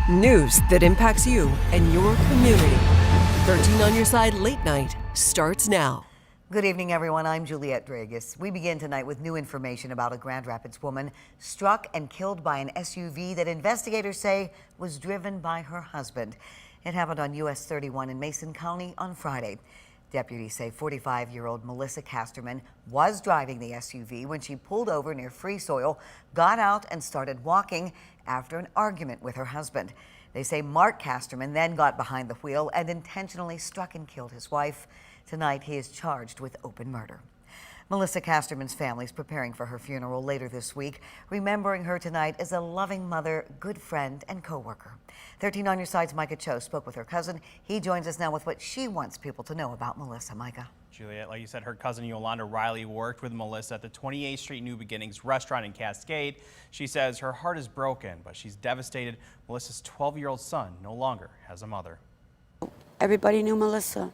News that impacts you and your community. 13 on Your Side Late Night starts now. Good evening, everyone. I'm Juliette Dragus. We begin tonight with new information about a Grand Rapids woman struck and killed by an SUV that investigators say was driven by her husband. It happened on US 31 in Mason County on Friday. Deputies say 45-year-old Melissa Casterman was driving the SUV when she pulled over near Free Soil, got out and started walking after an argument with her husband. They say Mark Casterman then got behind the wheel and intentionally struck and killed his wife. Tonight, he is charged with open murder. Melissa Casterman's family is preparing for her funeral later this week, remembering her tonight as a loving mother, good friend, and co-worker. 13 on Your Side's Micah Cho spoke with her cousin. He joins us now with what she wants people to know about Melissa. Micah. Juliette, like you said, her cousin Yolanda Riley worked with Melissa at the 28th Street New Beginnings restaurant in Cascade. She says her heart is broken, but she's devastated. Melissa's 12-year-old son no longer has a mother. Everybody knew Melissa.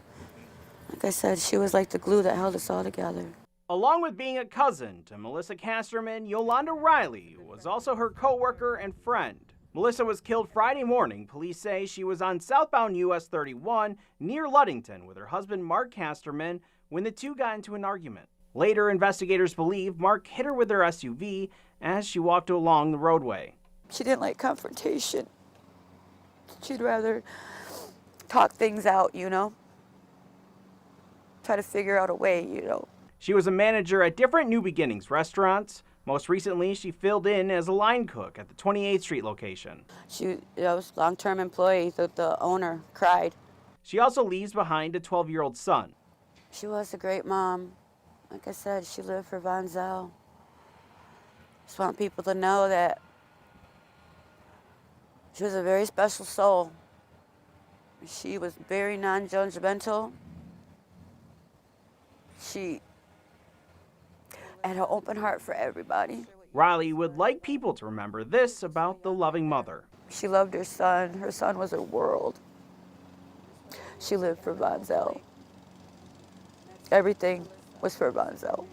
Like I said, she was like the glue that held us all together. Along with being a cousin to Melissa Casterman, Yolanda Riley was also her co-worker and friend. Melissa was killed Friday morning. Police say she was on southbound US 31 near Ludington with her husband Mark Casterman when the two got into an argument. Later, investigators believe Mark hit her with her SUV as she walked along the roadway. She didn't like confrontation. She'd rather talk things out, you know? Try to figure out a way, you know? She was a manager at different New Beginnings restaurants. Most recently, she filled in as a line cook at the 28th Street location. She was a long-term employee. The owner cried. She also leaves behind a 12-year-old son. She was a great mom. Like I said, she lived for Von Zell. Just want people to know that she was a very special soul. She was very non-judgmental. She had an open heart for everybody. Riley would like people to remember this about the loving mother. She loved her son. Her son was her world. She lived for Von Zell. Everything was for Von Zell.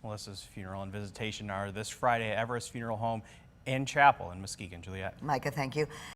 Melissa's funeral and visitation are this Friday at Everest Funeral Home and Chapel in Muskegon. Juliette. Micah, thank you.